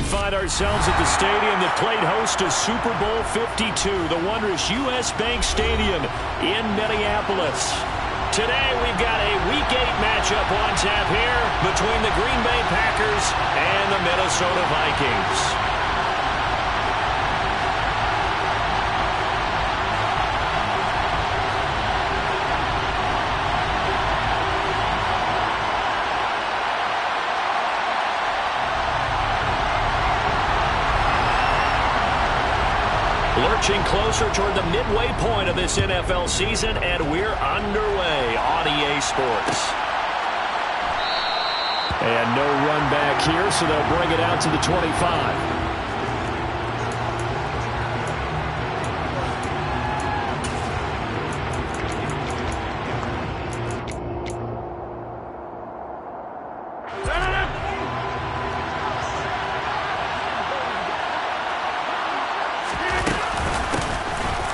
find ourselves at the stadium that played host to Super Bowl 52, the wondrous U.S. Bank Stadium in Minneapolis. Today we've got a Week 8 matchup on tap here between the Green Bay Packers and the Minnesota Vikings. Lurching closer toward the midway point of this NFL season, and we're underway on EA Sports. And no run back here, so they'll bring it out to the 25.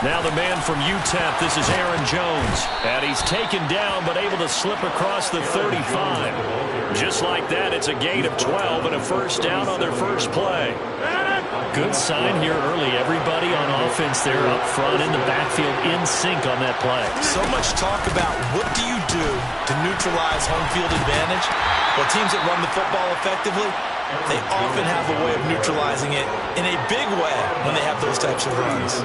Now the man from UTEP, this is Aaron Jones. And he's taken down, but able to slip across the 35. Just like that, it's a gain of 12 and a first down on their first play. Good sign here early. Everybody on offense there up front in the backfield in sync on that play. So much talk about what do you do to neutralize home field advantage? Well, teams that run the football effectively, they often have a way of neutralizing it in a big way when they have those types of runs.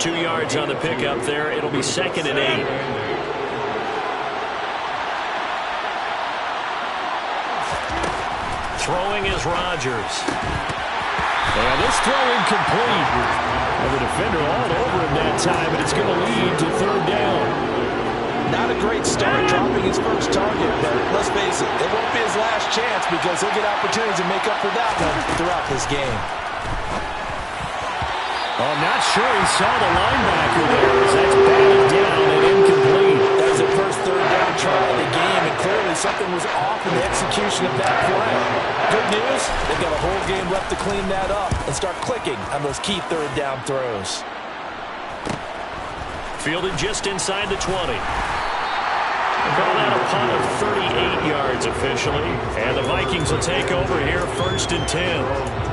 2 yards on the pickup there. It'll be 2nd and 8. Throwing is Rodgers. And this throw incomplete. Well, the defender all over him that time, and it's going to lead to 3rd down. Not a great start dropping his first target, but let's face it, it won't be his last chance because he'll get opportunities to make up for that one throughout this game. I'm not sure he saw the linebacker there as that's batted down and incomplete. That was the first 3rd down try of the game, and clearly something was off in the execution of that play. Good news, they've got a whole game left to clean that up and start clicking on those key 3rd down throws. Fielded just inside the 20. Call that a punt of 38 yards officially. And the Vikings will take over here 1st and 10.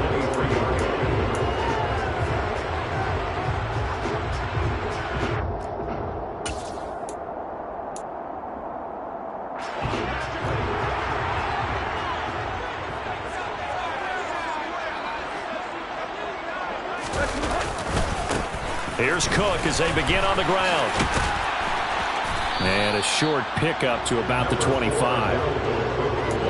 Here's Cook as they begin on the ground. And a short pickup to about the 25.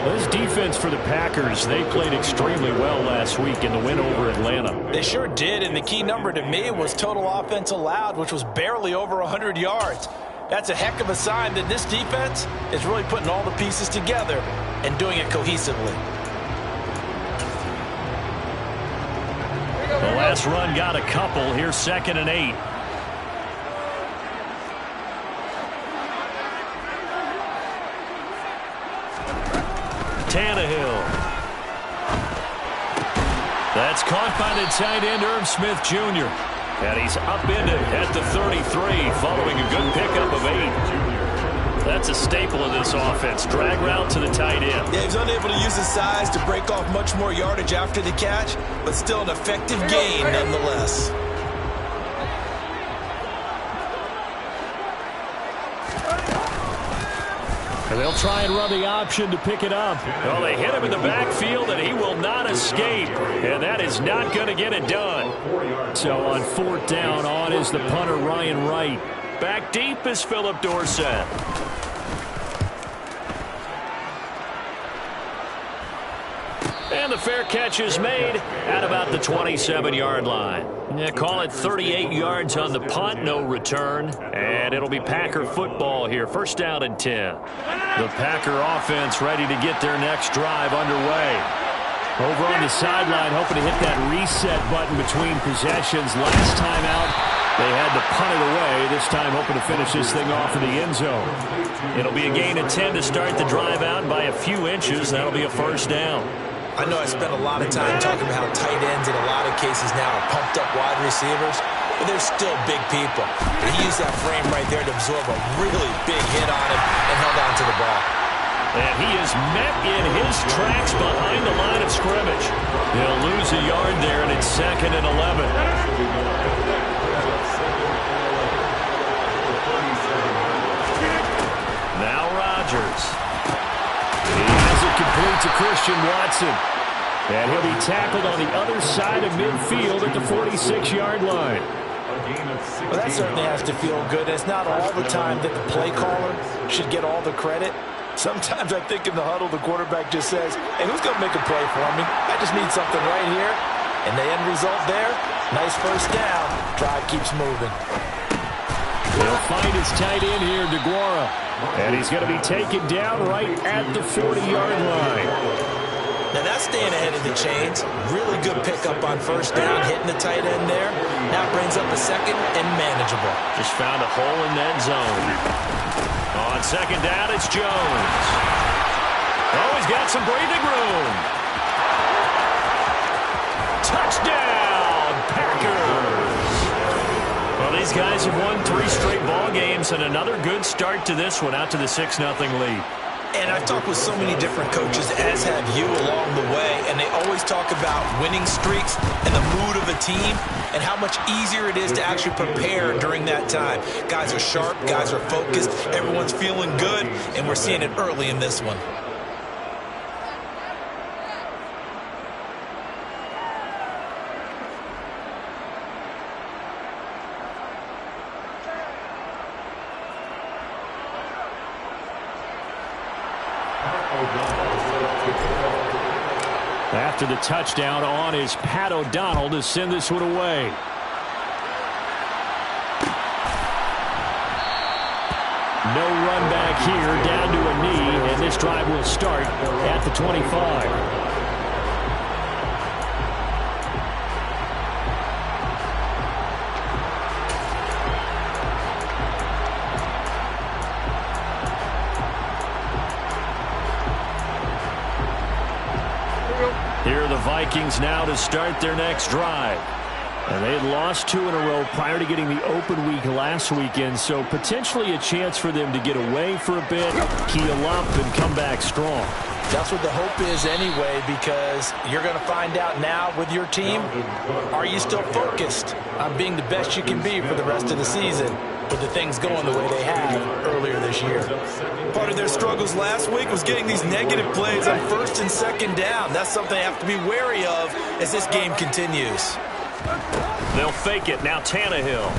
This defense for the Packers, they played extremely well last week in the win over Atlanta. They sure did, and the key number to me was total offense allowed, which was barely over 100 yards. That's a heck of a sign that this defense is really putting all the pieces together and doing it cohesively. The last run got a couple. Here's 2nd and 8. Tannehill. That's caught by the tight end, Irv Smith Jr. And he's upended at the 33 following a good pickup of 8. That's a staple of this offense. Drag route to the tight end. Yeah, he's unable to use his size to break off much more yardage after the catch, but still an effective gain nonetheless. And they'll try and run the option to pick it up. Well, they hit him in the backfield, and he will not escape. And that is not going to get it done. So on 4th down, on is the punter, Ryan Wright. Back deep is Philip Dorsett. And the fair catch is made at about the 27-yard line. Yeah, call it 38 yards on the punt, no return. And it'll be Packer football here, 1st down and 10. The Packer offense ready to get their next drive underway. Over on the sideline, hoping to hit that reset button between possessions. Last time out, they had to punt it away. This time hoping to finish this thing off in the end zone. It'll be a gain of 10 to start the drive out by a few inches. That'll be a 1st down. I know I spent a lot of time talking about how tight ends in a lot of cases now are pumped up wide receivers, but they're still big people. And he used that frame right there to absorb a really big hit on him and held on to the ball. And he is met in his tracks behind the line of scrimmage. He'll lose a yard there, and it's 2nd and 11. Now Rodgers. He has it complete to Christian Watson. And he'll be tackled on the other side of midfield at the 46-yard line. Well, that certainly has to feel good. It's not all the time that the play caller should get all the credit. Sometimes I think in the huddle, the quarterback just says, hey, who's going to make a play for me? I just need something right here. And the end result there, nice first down. Drive keeps moving. He'll find his tight end here, DeGuara. And he's going to be taken down right at the 40-yard line. Now that's staying ahead of the chains. Really good pickup on first down, hitting the tight end there. Now brings up a second and manageable. Just found a hole in that zone. On second down, it's Jones. Oh, he's got some breathing room. Touchdown, Packers. Well, these guys have won 3 straight ball games and another good start to this one out to the 6-0 lead. And I've talked with so many different coaches, as have you, along the way, and they always talk about winning streaks and the mood of a team and how much easier it is to actually prepare during that time. Guys are sharp, guys are focused, everyone's feeling good, and we're seeing it early in this one. After the touchdown on is Pat O'Donnell to send this one away. No run back here, down to a knee, and this drive will start at the 25. Here are the Vikings now to start their next drive. And they had lost 2 in a row prior to getting the open week last weekend, so potentially a chance for them to get away for a bit, keel up, and come back strong. That's what the hope is anyway, because you're going to find out now with your team, are you still focused on being the best you can be for the rest of the season with the things going the way they have earlier this year? Part of their struggles last week was getting these negative plays on first and second down. That's something they have to be wary of as this game continues. They'll fake it. Now Tannehill.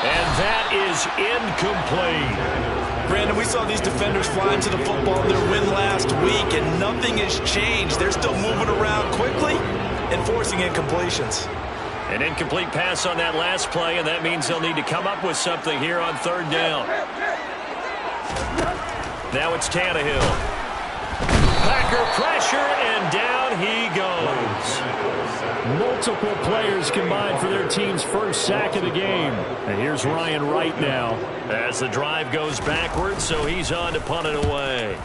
And that is incomplete. Brandon, we saw these defenders fly into the football in their win last week, and nothing has changed. They're still moving around quickly and forcing incompletions. An incomplete pass on that last play, and that means they'll need to come up with something here on third down. Now it's Tannehill. Packer pressure, and down he goes. Multiple players combined for their team's first sack of the game. And here's Ryan Wright now as the drive goes backwards, so he's on to punt it away.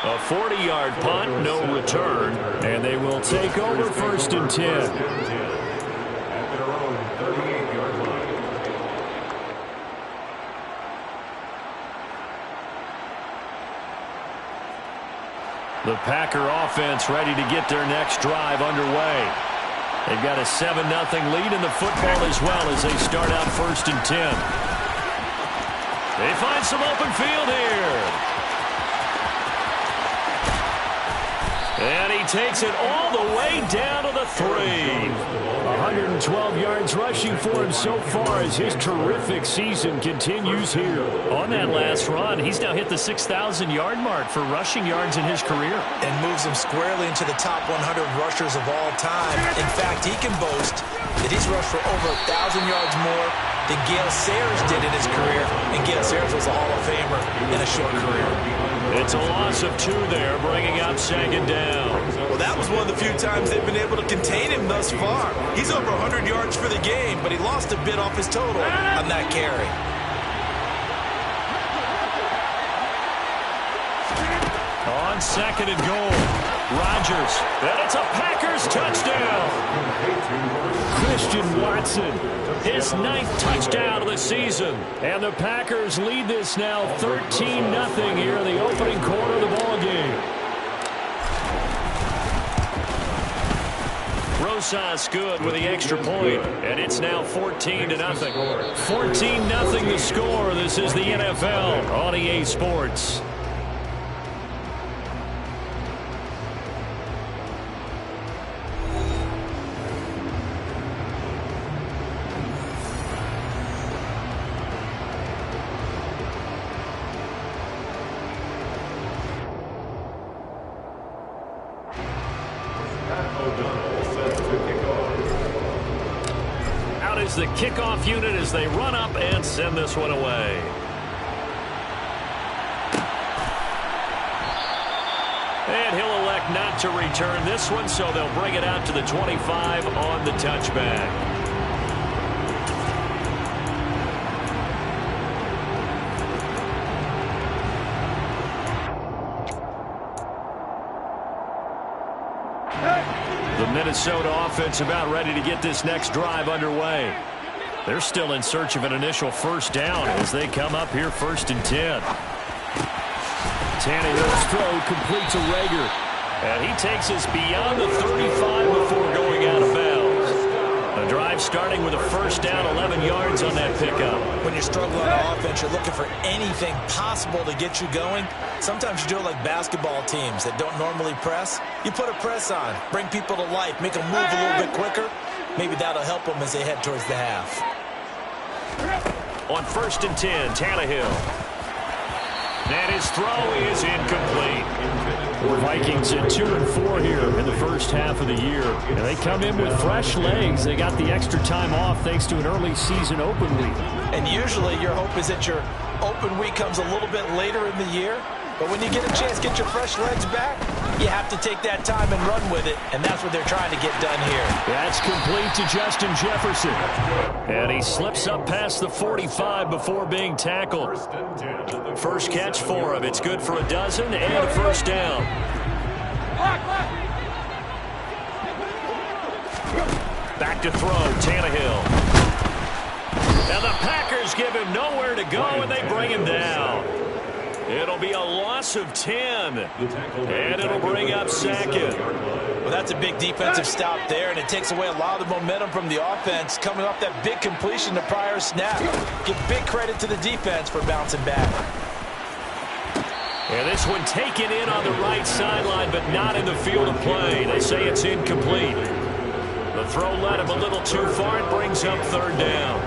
A 40-yard punt, no return, and they will take over 1st and 10. The Packer offense ready to get their next drive underway. They've got a 7-0 lead in the football as well as they start out 1st and 10. They find some open field here. And he takes it all the way down to the 3. 112 yards rushing for him so far as his terrific season continues here. On that last run, he's now hit the 6,000-yard mark for rushing yards in his career. And moves him squarely into the top 100 rushers of all time. In fact, he can boast that he's rushed for over 1,000 yards more than Gale Sayers did in his career. And Gale Sayers was a Hall of Famer in a short career. It's a loss of 2 there, bringing up 2nd down. Well, that was one of the few times they've been able to contain him thus far. He's over 100 yards for the game, but he lost a bit off his total on that carry. On 2nd and goal. Rodgers, and it's a Packers touchdown. Christian Watson, his 9th touchdown of the season. And the Packers lead this now 13-0 here in the opening quarter of the ballgame. Rosas good with the extra point, and it's now 14-0. 14-0 the score. This is the NFL on EA Sports. The kickoff unit as they run up and send this one away. And he'll elect not to return this one, so they'll bring it out to the 25 on the touchback. The Minnesota offense about ready to get this next drive underway. They're still in search of an initial first down as they come up here 1st and 10. Tannehill's throw completes a Rager. And he takes us beyond the 35 before going out of bounds. The drive starting with a first down, 11 yards on that pickup. When you're struggling on offense, you're looking for anything possible to get you going. Sometimes you do it like basketball teams that don't normally press. You put a press on, bring people to life, make them move a little bit quicker. Maybe that'll help them as they head towards the half. On 1st and 10, Tannehill. And his throw is incomplete. The Vikings at 2-4 here in the first half of the year. And they come in with fresh legs. They got the extra time off thanks to an early season open week. And usually your hope is that your open week comes a little bit later in the year. But when you get a chance to get your fresh legs back, you have to take that time and run with it. And that's what they're trying to get done here. That's complete to Justin Jefferson. And he slips up past the 45 before being tackled. First catch for him. It's good for a dozen and a first down. Back to throw, Tannehill. And the Packers give him nowhere to go, and they bring him down. It'll be a loss of 10, and it'll bring up 2nd. Well, that's a big defensive stop there, and it takes away a lot of the momentum from the offense coming off that big completion the prior snap. Give big credit to the defense for bouncing back. And this one taken in on the right sideline, but not in the field of play. They say it's incomplete. The throw led him a little too far. It brings up 3rd down.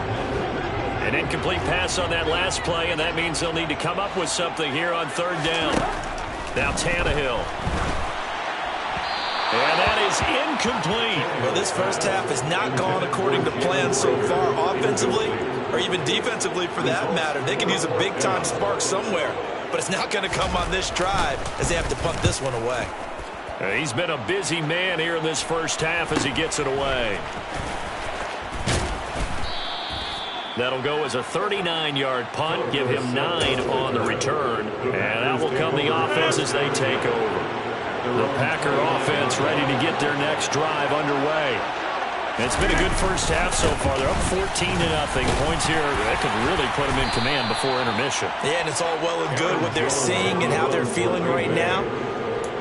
An incomplete pass on that last play, and that means they'll need to come up with something here on 3rd down. Now Tannehill. And that is incomplete. Well, this first half has not gone according to plan so far offensively, or even defensively for that matter. They could use a big-time spark somewhere, but it's not going to come on this drive as they have to punt this one away. He's been a busy man here in this first half as he gets it away. That'll go as a 39-yard punt, give him 9 on the return. And out will come the offense as they take over. The Packer offense ready to get their next drive underway. It's been a good first half so far. They're up 14-0. Points here that could really put them in command before intermission. Yeah, and it's all well and good what they're seeing and how they're feeling right now.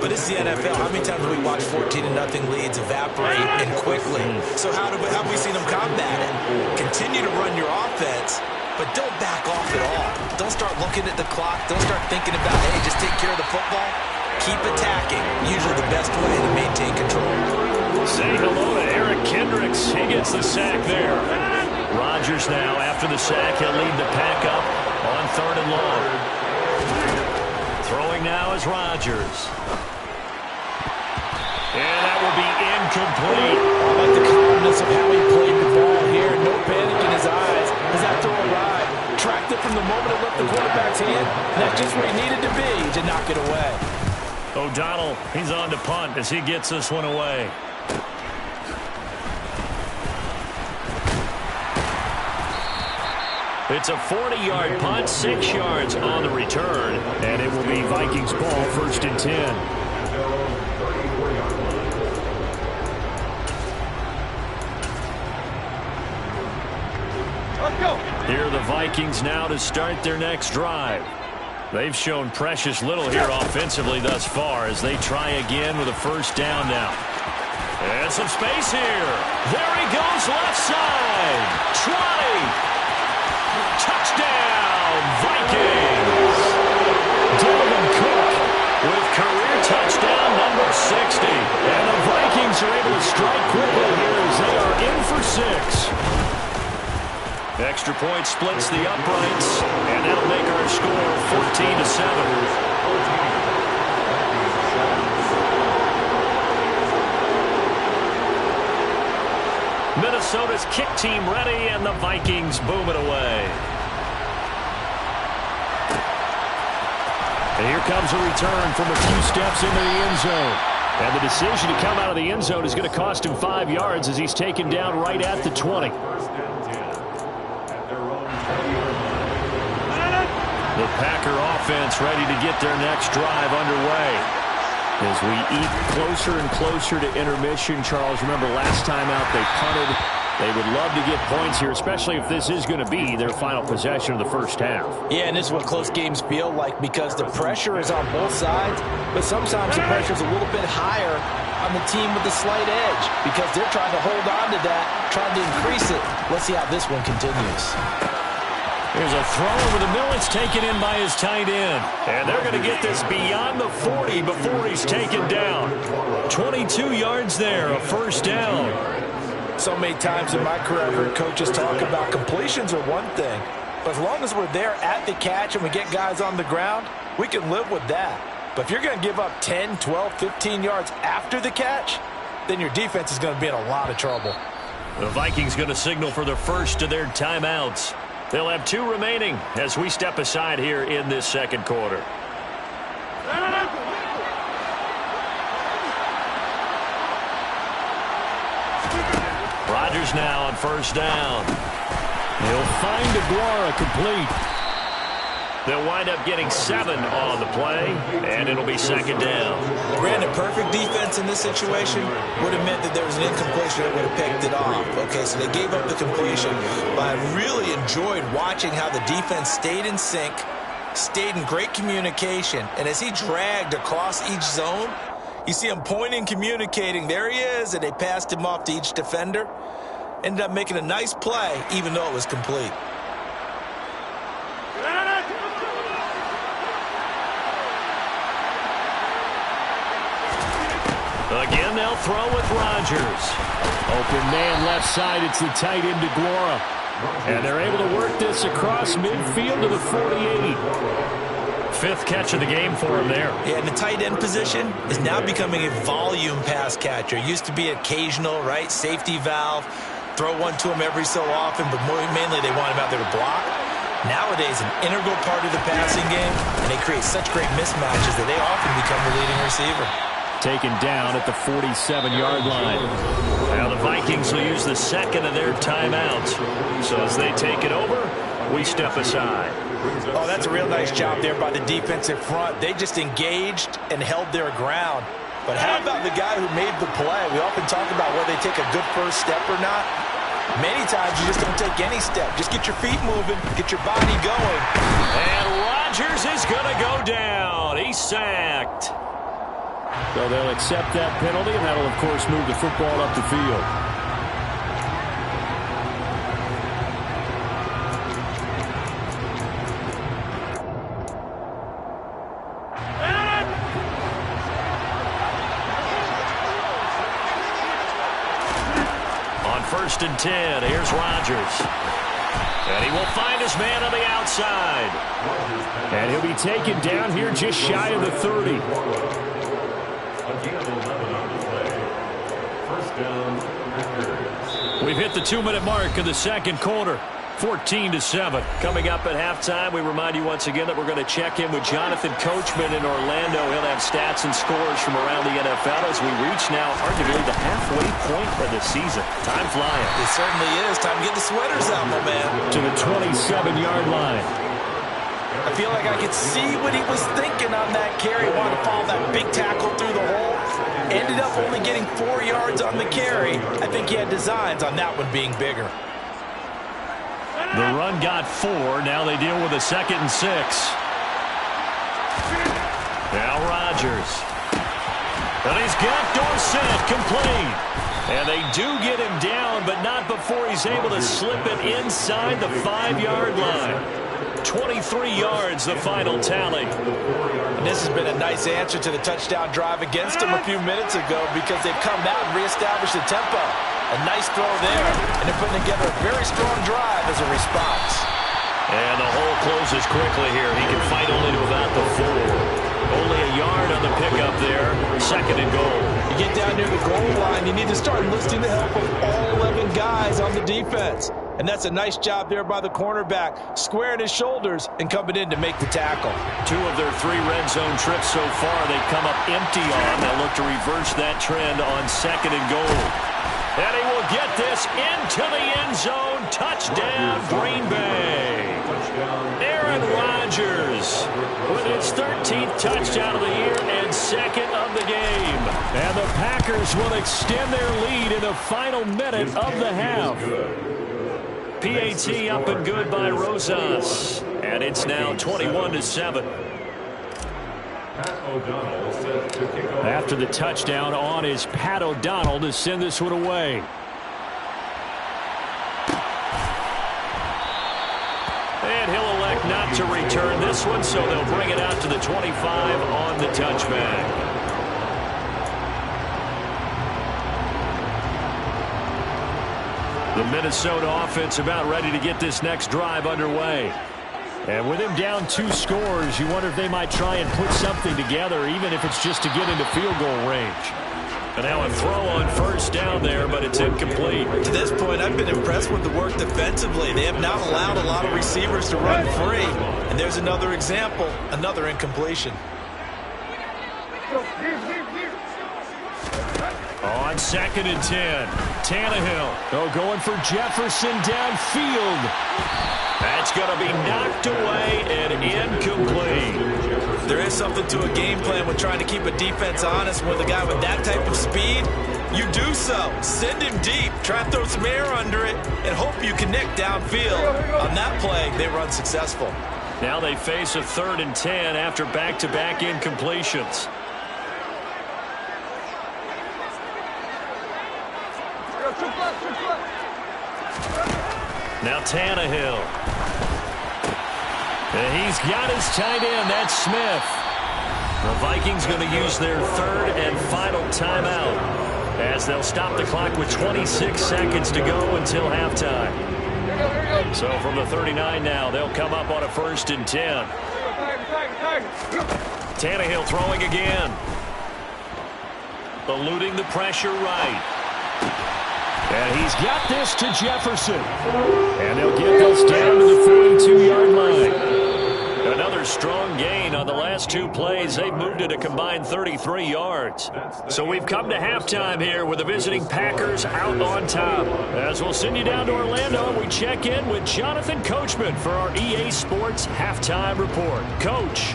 But it's the NFL. How many times have we watched 14-0 leads evaporate and quickly? So how have we seen them combat it? Continue to run your offense, but don't back off at all. Don't start looking at the clock. Don't start thinking about, hey, just take care of the football. Keep attacking. Usually the best way to maintain control. Say hello to Eric Kendricks. He gets the sack there. Rodgers now, after the sack, he'll lead the pack up on 3rd and long. Throwing now is Rodgers. And that will be incomplete. I like the calmness of how he played the ball here. No panic in his eyes as that throw arrived. Tracked it from the moment it left the quarterback's hand. And that's just where he needed to be to knock it away. O'Donnell, he's on to punt as he gets this one away. It's a 40-yard punt, 6 yards on the return, and it will be Vikings ball 1st and 10. Here are the Vikings now to start their next drive. They've shown precious little here offensively thus far as they try again with a first down now. And some space here. There he goes left side. 20. Touchdown, Vikings. Dalvin Cook with career touchdown number 60. And the Vikings are able to strike quickly here as they are in for 6. Extra point splits the uprights, and that'll make our score 14-7. Minnesota's kick team ready, and the Vikings boom it away. And here comes a return from a few steps into the end zone. And the decision to come out of the end zone is going to cost him 5 yards as he's taken down right at the 20. The Packer offense ready to get their next drive underway. As we eat closer and closer to intermission, Charles, remember last time out they punted. They would love to get points here, especially if this is going to be their final possession of the first half. Yeah, and this is what close games feel like because the pressure is on both sides, but sometimes the pressure is a little bit higher on the team with the slight edge because they're trying to hold on to that, trying to increase it. Let's see how this one continues. Here's a throw over the middle. It's taken in by his tight end. And they're going to get this beyond the 40 before he's taken down. 22 yards there, a first down. So many times in my career, I've heard coaches talk about completions are one thing. But as long as we're there at the catch and we get guys on the ground, we can live with that. But if you're going to give up 10, 12, 15 yards after the catch, then your defense is going to be in a lot of trouble. The Vikings going to signal for the first of their timeouts. They'll have 2 remaining as we step aside here in this second quarter. Rodgers now on first down. He'll find DeGuara complete. They'll wind up getting 7 on the play, and it'll be second down. Brandon, perfect defense in this situation would have meant that there was an incompletion that would have picked it off. Okay, so they gave up the completion, but I really enjoyed watching how the defense stayed in sync, stayed in great communication, and as he dragged across each zone, you see him pointing, communicating, there he is, and they passed him off to each defender. Ended up making a nice play, even though it was complete. Again, they'll throw with Rodgers. Open man left side. It's the tight end DeGuara. And they're able to work this across midfield to the 48. 5th catch of the game for him there. Yeah, and the tight end position is now becoming a volume pass catcher. It used to be occasional, right? Safety valve. Throw one to him every so often, but mainly they want him out there to block. Nowadays, an integral part of the passing game, and they create such great mismatches that they often become the leading receiver. Taken down at the 47-yard line. Now the Vikings will use the second of their timeouts. So as they take it over, we step aside. Oh, that's a real nice job there by the defensive front. They just engaged and held their ground. But how about the guy who made the play? We often talk about whether they take a good first step or not. Many times you just don't take any step. Just get your feet moving, get your body going. And Rodgers is going to go down. He's sacked. So they'll accept that penalty, and that'll, of course, move the football up the field. On 1st and 10, here's Rodgers. And he will find his man on the outside. And he'll be taken down here just shy of the 30. We've hit the 2-minute mark of the second quarter. 14-7. Coming up at halftime, we remind you once again that we're going to check in with Jonathan Coachman in Orlando. He'll have stats and scores from around the NFL as we reach now arguably the halfway point of the season. Time flying. It certainly is. Time to get the sweaters out, my man. To the 27-yard line. I feel like I could see what he was thinking on that carry. Wanted to follow that big tackle through the hole. Ended up only getting 4 yards on the carry. I think he had designs on that one being bigger. The run got 4. Now they deal with a 2nd and 6. Now Rodgers. And he's got Dorsett complete. And they do get him down, but not before he's able to slip it inside the 5-yard line. 23 yards, the final tally. And this has been a nice answer to the touchdown drive against them a few minutes ago because they've come out and reestablished the tempo. A nice throw there, and they're putting together a very strong drive as a response. And the hole closes quickly here. He can fight only to about the 4. Only a yard on the pickup there. 2nd and goal. You get down near the goal line, you need to start enlisting the help of all 11 guys on the defense. And that's a nice job there by the cornerback, squaring his shoulders and coming in to make the tackle. 2 of their 3 red zone trips so far they've come up empty on. They'll look to reverse that trend on 2nd and goal. And he will get this into the end zone. Touchdown, Green Bay. Aaron Rodgers with his 13th touchdown of the year and 2nd of the game. And the Packers will extend their lead in the final minute of the half. PAT up and good by Rosas. And it's now 21-7. After the touchdown, on is Pat O'Donnell to send this one away. And he'll elect not to return this one, so they'll bring it out to the 25 on the touchback. The Minnesota offense about ready to get this next drive underway. And with him down 2 scores, you wonder if they might try and put something together, even if it's just to get into field goal range. And now a throw on 1st down there, but it's incomplete. To this point, I've been impressed with the work defensively. They have not allowed a lot of receivers to run free. And there's another example, another incompletion. On 2nd and 10, Tannehill going for Jefferson downfield. That's going to be knocked away and incomplete. There is something to a game plan when trying to keep a defense honest with a guy with that type of speed. You do so. Send him deep. Try and throw some air under it and hope you connect downfield. On that play, they run successful. Now they face a 3rd and 10 after back-to-back incompletions. Now Tannehill. And he's got his tight end. That's Smith. The Vikings going to use their 3rd and final timeout as they'll stop the clock with 26 seconds to go until halftime. So from the 39 now, they'll come up on a 1st and 10. Tannehill throwing again. Eluding the pressure right. And he's got this to Jefferson. And they'll get this down to the 42-yard line. Another strong gain on the last 2 plays. They've moved it a combined 33 yards. So we've come to halftime here with the visiting Packers out on top. As we'll send you down to Orlando, we check in with Jonathan Coachman for our EA Sports Halftime Report. Coach.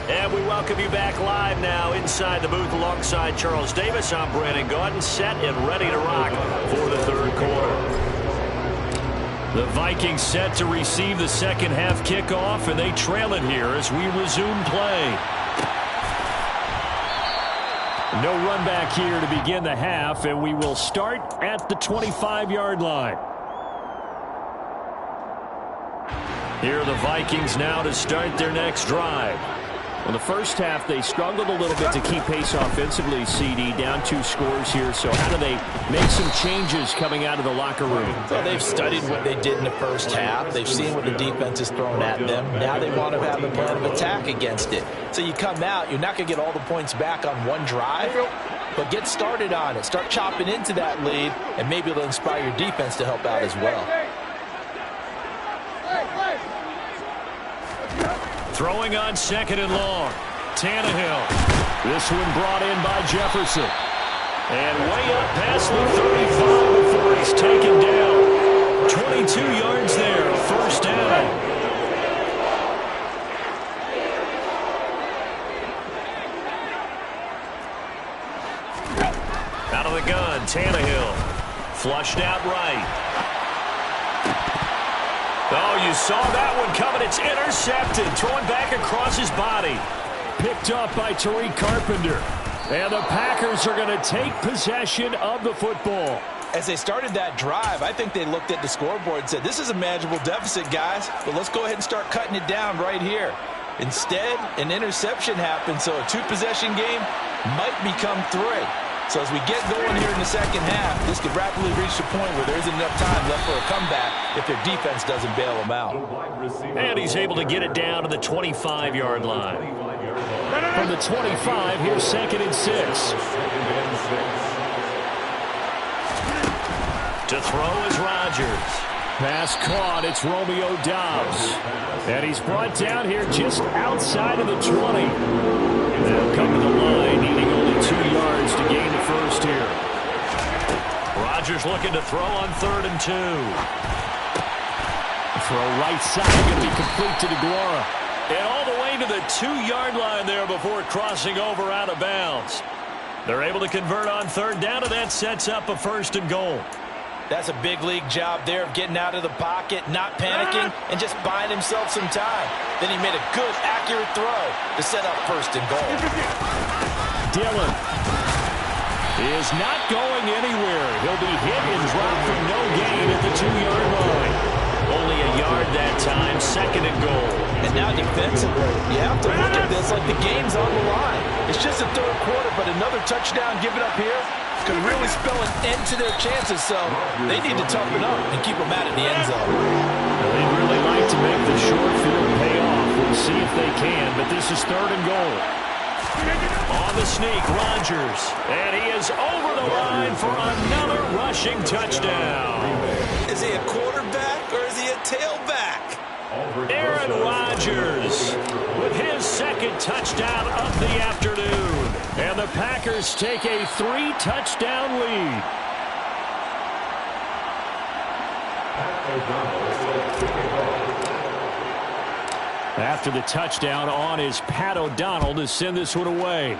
And we welcome you back live now inside the booth alongside Charles Davis. I'm Brandon Gaudin, set and ready to rock for the 3rd quarter. The Vikings set to receive the 2nd half kickoff, and they trail it here as we resume play. No run back here to begin the half, and we will start at the 25-yard line. Here are the Vikings now to start their next drive. Well, the first half, they struggled a little bit to keep pace offensively, CD, down 2 scores here. So how do they make some changes coming out of the locker room? Well, they've studied what they did in the first half. They've seen what the defense has thrown at them. Now they want to have a plan of attack against it. So you come out, you're not going to get all the points back on one drive, but get started on it. Start chopping into that lead, and maybe it'll inspire your defense to help out as well. Throwing on 2nd and long. Tannehill. This one brought in by Jefferson. And way up past the 35 before he's taken down. 22 yards there. 1st down. Out of the gun, Tannehill. Flushed out right. Oh, you saw that one coming. It's intercepted. Throwing back across his body. Picked up by Tariq Carpenter. And the Packers are going to take possession of the football. As they started that drive, I think they looked at the scoreboard and said, this is a manageable deficit, guys, but let's go ahead and start cutting it down right here. Instead, an interception happened, so a two-possession game might become three. So as we get going here in the second half, this could rapidly reach the point where there isn't enough time left for a comeback if their defense doesn't bail them out. And he's able to get it down to the 25-yard line. From the 25, here's 2nd and 6. To throw is Rodgers. Pass caught. It's Romeo Doubs. And he's brought down here just outside of the 20. They'll come to the line, needing only 2 yards to gain the first here. Rodgers looking to throw on 3rd and 2. Throw right side, going to be complete to DeGuara. And all the way to the 2-yard line there before crossing over out of bounds. They're able to convert on 3rd down, and that sets up a 1st and goal. That's a big league job there of getting out of the pocket, not panicking, and just buying himself some time. Then he made a good, accurate throw to set up 1st and goal. Dillon is not going anywhere. He'll be hit and dropped for no gain at the 2-yard line. Only a yard that time, 2nd and goal. And now defensively, you have to look at this like the game's on the line. It's just the 3rd quarter, but another touchdown given up here could really spell an end to their chances, so they need to toughen up and keep them out of the end zone. Well, they'd really like to make the short field pay off. We'll see if they can, but this is 3rd and goal. On the sneak, Rodgers, and he is over the line for another rushing touchdown. Is he a quarterback or is he a tailback? Aaron Rodgers with his 2nd touchdown of the afternoon. And the Packers take a 3-touchdown lead. After the touchdown, on is Pat O'Donnell to send this one away.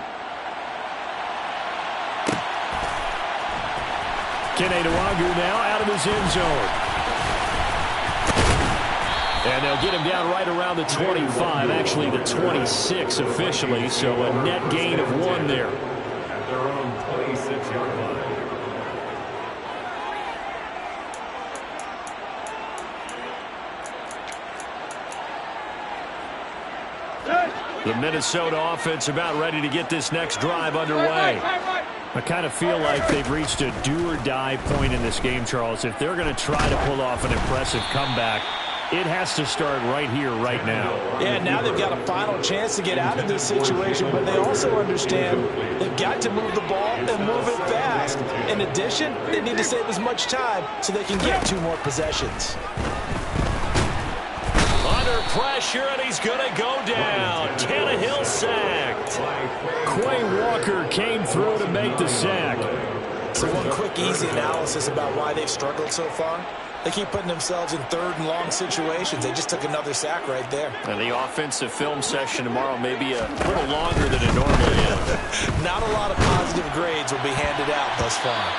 Kene Nwangwu now out of his end zone. And they'll get him down right around the 25, actually the 26 officially, so a net gain of 1 there. At their own 26-yard line. The Minnesota offense about ready to get this next drive underway. I kind of feel like they've reached a do-or-die point in this game, Charles. If they're going to try to pull off an impressive comeback, it has to start right here, right now. Yeah, now they've got a final chance to get out of this situation, but they also understand they've got to move the ball and move it fast. In addition, they need to save as much time so they can get 2 more possessions. Under pressure, and he's going to go down. Tannehill sacked. Quay Walker came through to make the sack. So one quick, easy analysis about why they've struggled so far. They keep putting themselves in 3rd and long situations. They just took another sack right there. And the offensive film session tomorrow may be a little longer than it normally is. Not a lot of positive grades will be handed out thus far.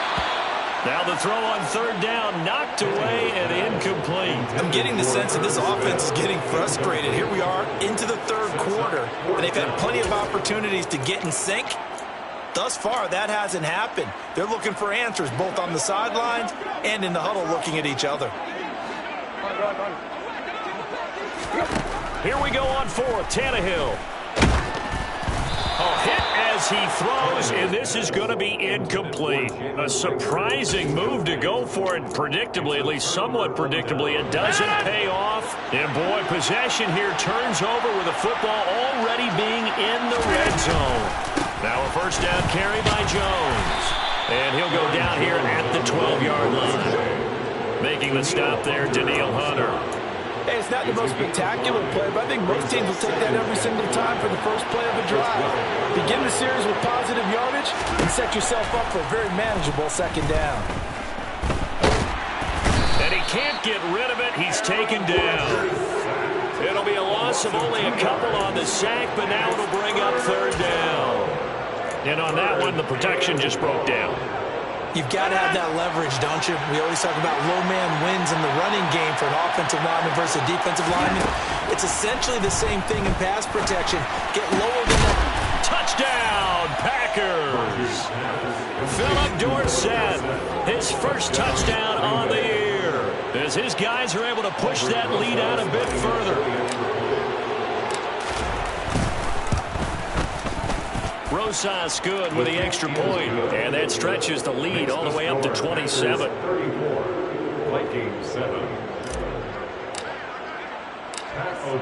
Now the throw on 3rd down, knocked away and incomplete. I'm getting the sense that this offense is getting frustrated. Here we are into the 3rd quarter, and they've had plenty of opportunities to get in sync. Thus far, that hasn't happened. They're looking for answers both on the sidelines and in the huddle looking at each other. Here we go on 4th, Tannehill. A hit as he throws, and this is going to be incomplete. A surprising move to go for it predictably, at least somewhat predictably. It doesn't pay off. And boy, possession here turns over with the football already being in the red zone. Now a 1st down carry by Jones. And he'll go down here at the 12-yard line. Making the stop there, Danielle Hunter. Hey, it's not the most spectacular play, but I think most teams will take that every single time for the first play of a drive. Begin the series with positive yardage and set yourself up for a very manageable 2nd down. And he can't get rid of it. He's taken down. It'll be a loss of only a couple on the sack, but now it'll bring up 3rd down. And on that one, the protection just broke down. You've got to have that leverage, don't you? We always talk about low man wins in the running game for an offensive lineman versus a defensive lineman. It's essentially the same thing in pass protection. Get lower than that. Touchdown, Packers! Philip Dorsett, his first touchdown on the year, as his guys are able to push that lead out a bit further. Rosas good with the extra point, and that stretches the lead all the way up to 27.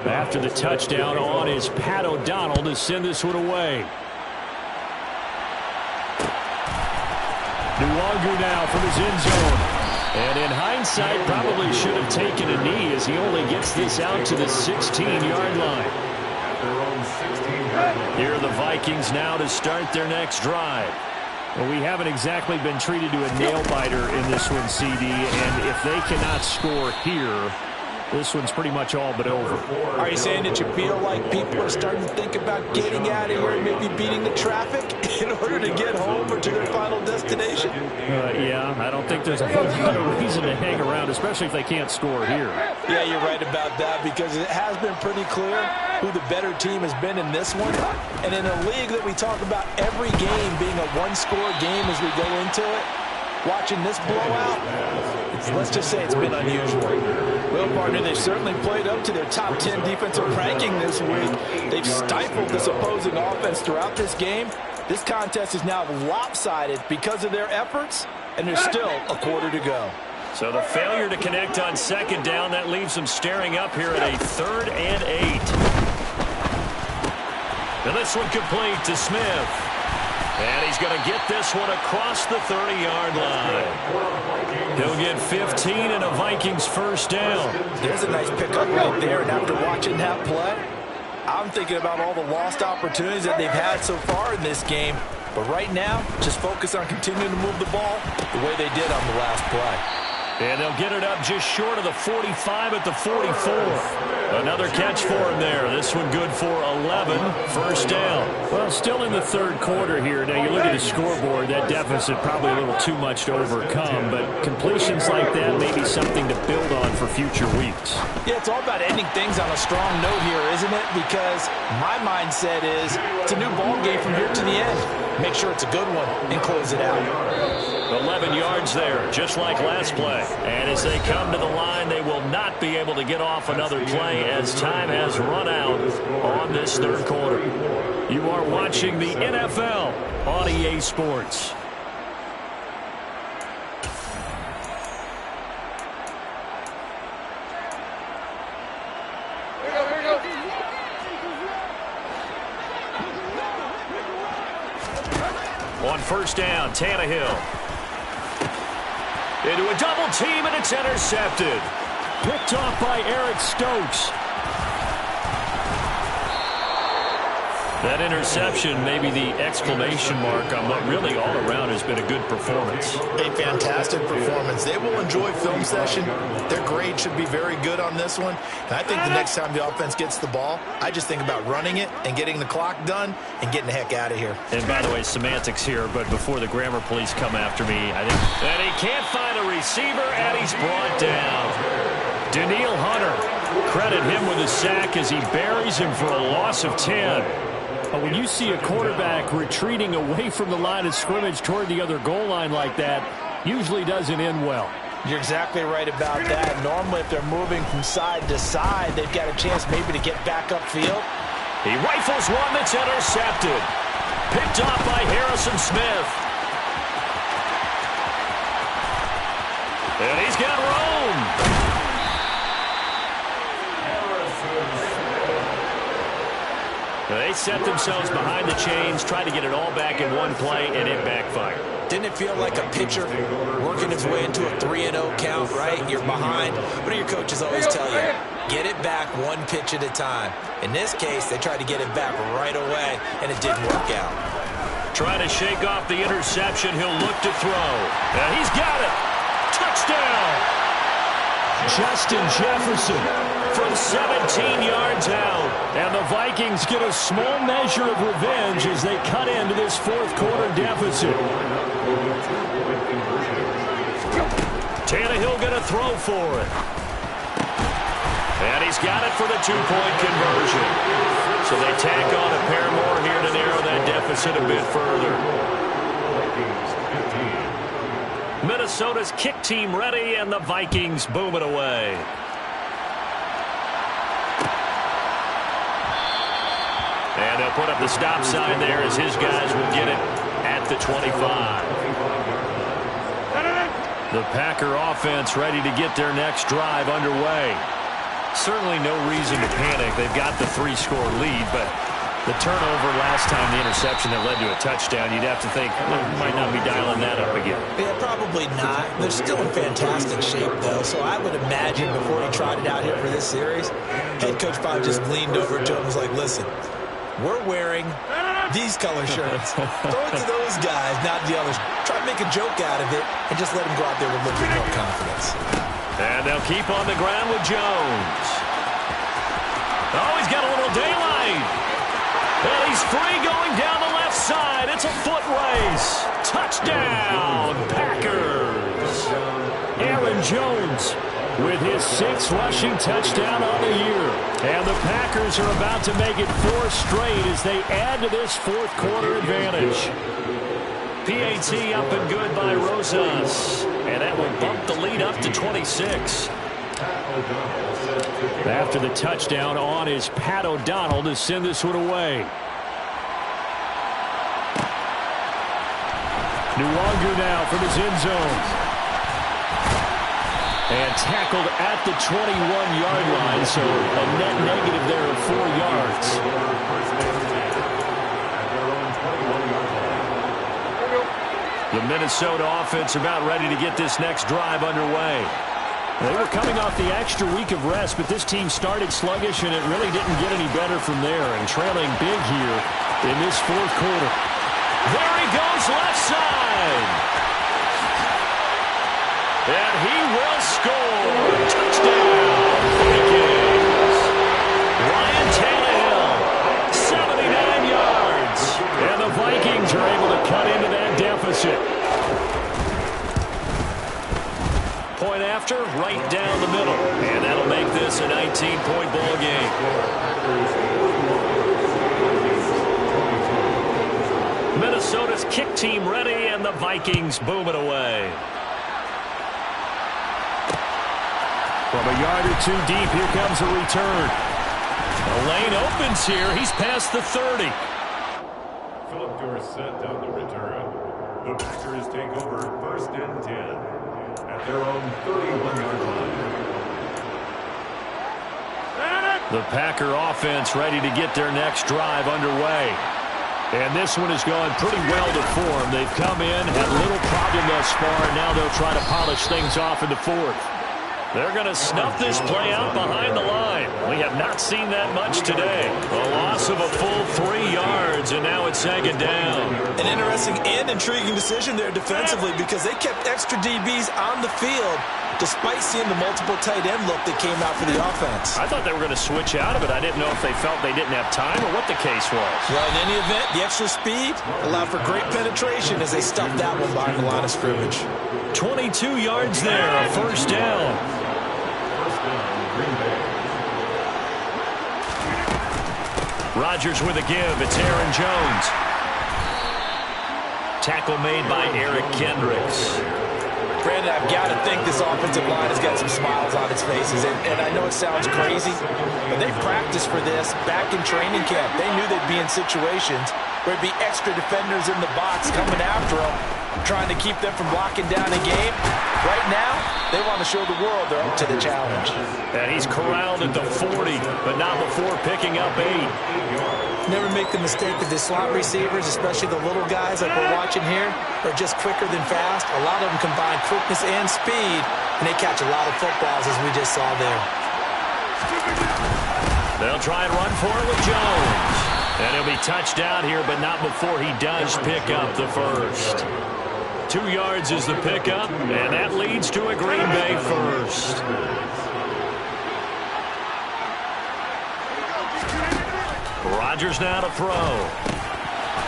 After the touchdown on is Pat O'Donnell to send this one away. Nwangu now from his end zone. And in hindsight, probably should have taken a knee as he only gets this out to the 16-yard line. Here are the Vikings now to start their next drive. Well, we haven't exactly been treated to a nail-biter in this one, CD, and if they cannot score here, this one's pretty much all but over. Are you saying that you feel like people are starting to think about getting out of here and maybe beating the traffic in order to get home or to their final destination? Yeah, I don't think there's a whole lot of reason to hang around, especially if they can't score here. Yeah, you're right about that, because it has been pretty clear who the better team has been in this one. And in a league that we talk about every game being a one-score game as we go into it, watching this blowout, let's just say it's been unusual. Well, partner, they certainly played up to their top 10 defensive ranking this week. They've stifled this opposing offense throughout this game. This contest is now lopsided because of their efforts, and there's still a quarter to go. So the failure to connect on second down, that leaves them staring up here at a 3rd and 8. And this one complete to Smith. And he's going to get this one across the 30-yard line. He'll get 15 and a Vikings first down. There's a nice pickup right there, and after watching that play, I'm thinking about all the lost opportunities that they've had so far in this game. But right now, just focus on continuing to move the ball the way they did on the last play. And they'll get it up just short of the 45 at the 44. Another catch for him there. This one good for 11. First down. Well, still in the third quarter here. Now, you look at the scoreboard, that deficit probably a little too much to overcome. But completions like that may be something to build on for future weeks. Yeah, it's all about ending things on a strong note here, isn't it? Because my mindset is it's a new ball game from here to the end. Make sure it's a good one and close it out. 11 yards there, just like last play. And as they come to the line, they will not be able to get off another play as time has run out on this third quarter. You are watching the NFL on EA Sports. On first down, Tannehill. Into a double team, and it's intercepted. Picked off by Eric Stokes. That interception may be the exclamation mark on what really all around has been a good performance. A fantastic performance. They will enjoy film session. Their grade should be very good on this one. And I think the next time the offense gets the ball, I just think about running it and getting the clock done and getting the heck out of here. And by the way, semantics here, but before the grammar police come after me, I think that he can't find a receiver, and he's brought down. Daniil Hunter, credit him with a sack as he buries him for a loss of 10. When you see a quarterback retreating away from the line of scrimmage toward the other goal line like that, usually doesn't end well. You're exactly right about that. Normally, if they're moving from side to side, they've got a chance maybe to get back upfield. He rifles one that's intercepted. Picked off by Harrison Smith. And he's got room. They set themselves behind the chains, tried to get it all back in one play, and it backfired. Didn't it feel like a pitcher working his way into a 3-0 count, right? You're behind. What do your coaches always tell you? Get it back one pitch at a time. In this case, they tried to get it back right away, and it didn't work out. Trying to shake off the interception. He'll look to throw. And he's got it. Touchdown. Justin Jefferson from 17 yards out. And the Vikings get a small measure of revenge as they cut into this fourth quarter deficit. Tannehill going to throw for it. And he's got it for the two-point conversion. So they tack on a pair more here to narrow that deficit a bit further. Minnesota's kick team ready, and the Vikings boom it away. And they'll put up the stop sign there as his guys will get it at the 25. The Packer offense ready to get their next drive underway. Certainly no reason to panic. They've got the 3-score lead, but the turnover last time, the interception that led to a touchdown, you'd have to think, well, might not be dialing that up again. Yeah, probably not. They're still in fantastic shape, though, so I would imagine before he trotted out here for this series, head coach probably just leaned over to him and was like, listen, we're wearing these color shirts. Throw it to those guys, not the others. Try to make a joke out of it and just let him go out there with a little bit more confidence. And they'll keep on the ground with Jones. Oh, he's got a little daylight. And he's free going down the left side. It's a foot race. Touchdown, Packers. Aaron Jones with his 6th rushing touchdown on the year. And the Packers are about to make it 4 straight as they add to this fourth quarter advantage. PAT up and good by Rosas. And that will bump the lead up to 26. After the touchdown on is Pat O'Donnell to send this one away. Nwangu now from his end zone. And tackled at the 21-yard line, so a net negative there of 4 yards. The Minnesota offense about ready to get this next drive underway. They were coming off the extra week of rest, but this team started sluggish, and it really didn't get any better from there, and trailing big here in this fourth quarter. There he goes, left side. And he will score. Touchdown, Vikings. Ryan Tannehill, 79 yards. And the Vikings are able to cut into that deficit. Point after, right down the middle. And that'll make this a 19-point ball game. Minnesota's kick team ready, and the Vikings boom it away. From a yard or 2 deep, here comes a return. The lane opens here. He's past the 30. Philip Dorsett on the return. The Packers take over 1st and 10 at their own 31-yard line. The Packer offense ready to get their next drive underway. And this one has gone pretty well to form. They've come in, had little problem thus far, and now they'll try to polish things off in the fourth. They're going to snuff this play out behind the line. We have not seen that much today. A loss of a full 3 yards, and now it's 2nd down. An interesting and intriguing decision there defensively because they kept extra DBs on the field despite seeing the multiple tight end look that came out for the offense. I thought they were going to switch out of it. I didn't know if they felt they didn't have time or what the case was. Well, in any event, the extra speed allowed for great penetration as they stuffed that one behind the line of scrimmage. 22 yards there, a 1st down. Rodgers with a give. It's Aaron Jones. Tackle made by Eric Kendricks. Brandon, I've got to think this offensive line has got some smiles on its faces. And I know it sounds crazy, but they practiced for this back in training camp. They knew they'd be in situations where there'd be extra defenders in the box coming after them, trying to keep them from blocking down a game. Right now, they want to show the world they're up to the challenge. And he's corralled at the 40, but not before picking up 8. Never make the mistake of the slot receivers, especially the little guys like we're watching here, are just quicker than fast. A lot of them combine quickness and speed, and they catch a lot of footballs, as we just saw there. They'll try and run for it with Jones. And he'll be touched down here, but not before he does pick up the first. 2 yards is the pickup, and that leads to a Green Bay first. Rodgers now to throw.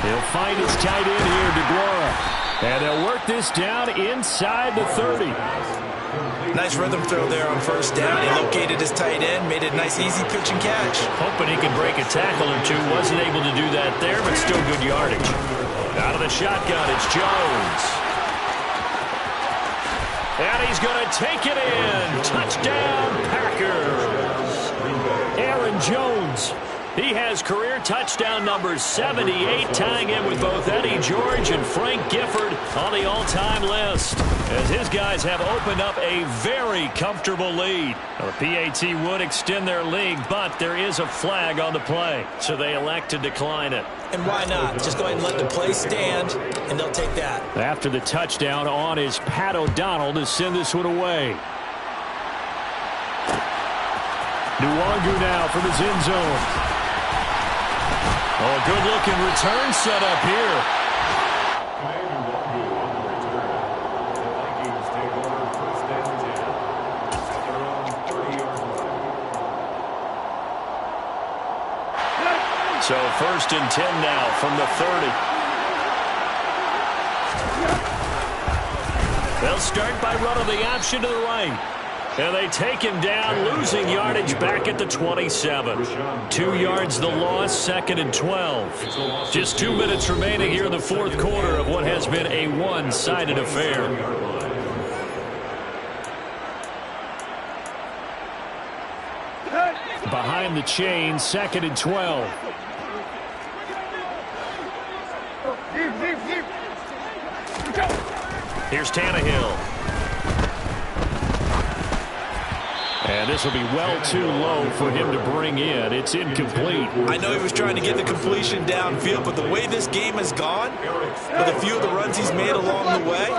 He'll find his tight end here, DeGuara. And they'll work this down inside the 30. Nice rhythm throw there on first down. He located his tight end, made it a nice easy pitch and catch. Hoping he could break a tackle or two. Wasn't able to do that there, but still good yardage. Out of the shotgun, it's Jones. And he's going to take it in. Touchdown, Packers. Aaron Jones. He has career touchdown number 78, tying in with both Eddie George and Frank Gifford on the all-time list, as his guys have opened up a very comfortable lead. The PAT would extend their lead, but there is a flag on the play, so they elect to decline it. And why not? Just go ahead and let the play stand, and they'll take that. After the touchdown on is Pat O'Donnell to send this one away. Nwangu now from his end zone. Oh, good-looking return set up here. Vikings take over first and 10 at their own 30-yard line. So first and 10 now from the 30. They'll start by running the option to the right. And they take him down, losing yardage back at the 27. 2 yards the loss, second and 12. Just 2 minutes remaining here in the fourth quarter of what has been a one-sided affair. Behind the chain, second and 12. Here's Tannehill. And this will be well too low for him to bring in. It's incomplete. I know he was trying to get the completion downfield, but the way this game has gone, with a few of the runs he's made along the way,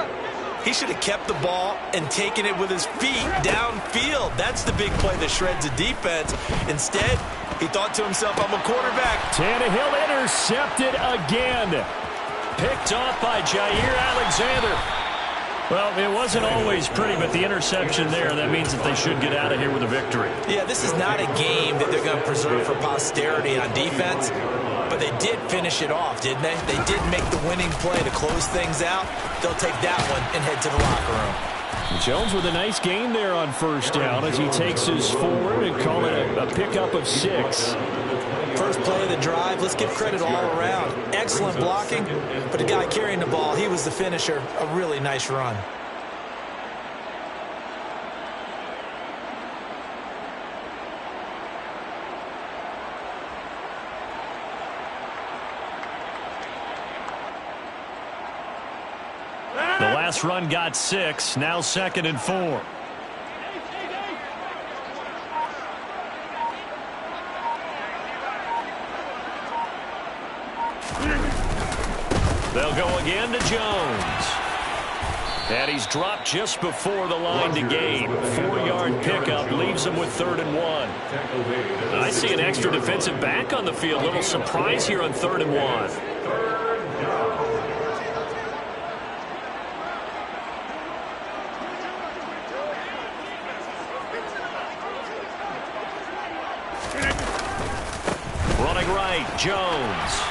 he should have kept the ball and taken it with his feet downfield. That's the big play that shreds a defense. Instead, he thought to himself, I'm a quarterback. Tannehill intercepted again. Picked off by Jair Alexander. Well, it wasn't always pretty, but the interception there, that means that they should get out of here with a victory. Yeah, this is not a game that they're going to preserve for posterity on defense, but they did finish it off, didn't they? They did make the winning play to close things out. They'll take that one and head to the locker room. Jones with a nice gain there on first down as he takes his forward and call it a pickup of 6. First play of the drive, let's give credit all around. Excellent blocking, but the guy carrying the ball, he was the finisher. A really nice run. The last run got 6, now second and 4. They'll go again to Jones. And he's dropped just before the line to gain. 4-yard pickup leaves him with 3rd and 1. I see an extra defensive back on the field. Little surprise here on 3rd and 1. Running right, Jones.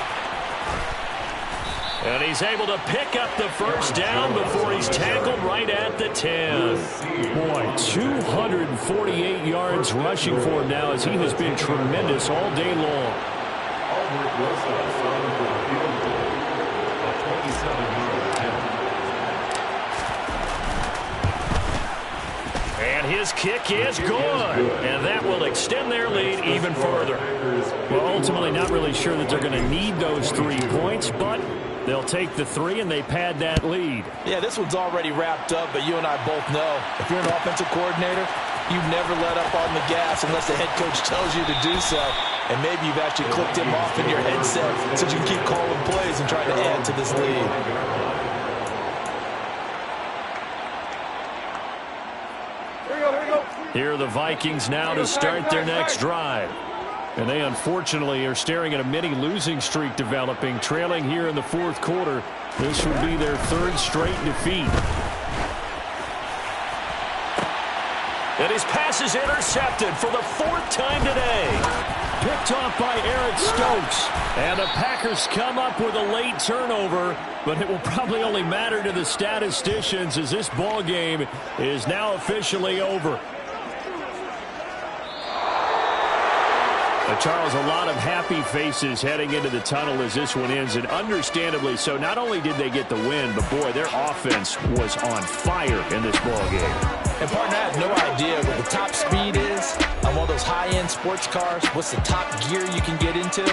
And he's able to pick up the first down before he's tackled right at the 10. Boy, 248 yards rushing for him now as he has been tremendous all day long. Albert Wilson starting for the field goal, a 27-yard attempt. And his kick is good. And that will extend their lead even further. Well, ultimately not really sure that they're going to need those 3 points, but they'll take the 3 and they pad that lead. Yeah, this one's already wrapped up, but you and I both know if you're an offensive coordinator, you never let up on the gas unless the head coach tells you to do so. And maybe you've actually clicked him off in your headset so you can keep calling plays and trying to add to this lead. Here are the Vikings now to start their next drive. And they unfortunately are staring at a mini losing streak developing, trailing here in the fourth quarter. This would be their 3rd straight defeat. And his pass is intercepted for the 4th time today. Picked off by Eric Stokes. And the Packers come up with a late turnover, but it will probably only matter to the statisticians as this ball game is now officially over. Charles, a lot of happy faces heading into the tunnel as this one ends, and understandably so. Not only did they get the win, but, boy, their offense was on fire in this ball game. And, partner, I have no idea what the top speed is on one of those high-end sports cars. What's the top gear you can get into?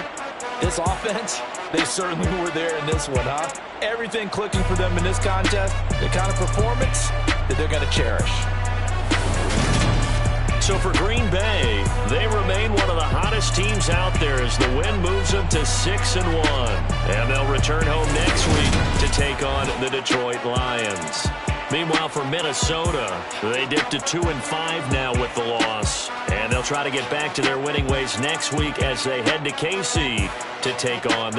This offense, they certainly were there in this one, huh? Everything clicking for them in this contest, the kind of performance that they're going to cherish. So for Green Bay, they remain one of the hottest teams out there as the win moves them to 6-1. And they'll return home next week to take on the Detroit Lions. Meanwhile, for Minnesota, they dipped to 2-5 now with the loss. And they'll try to get back to their winning ways next week as they head to KC to take on the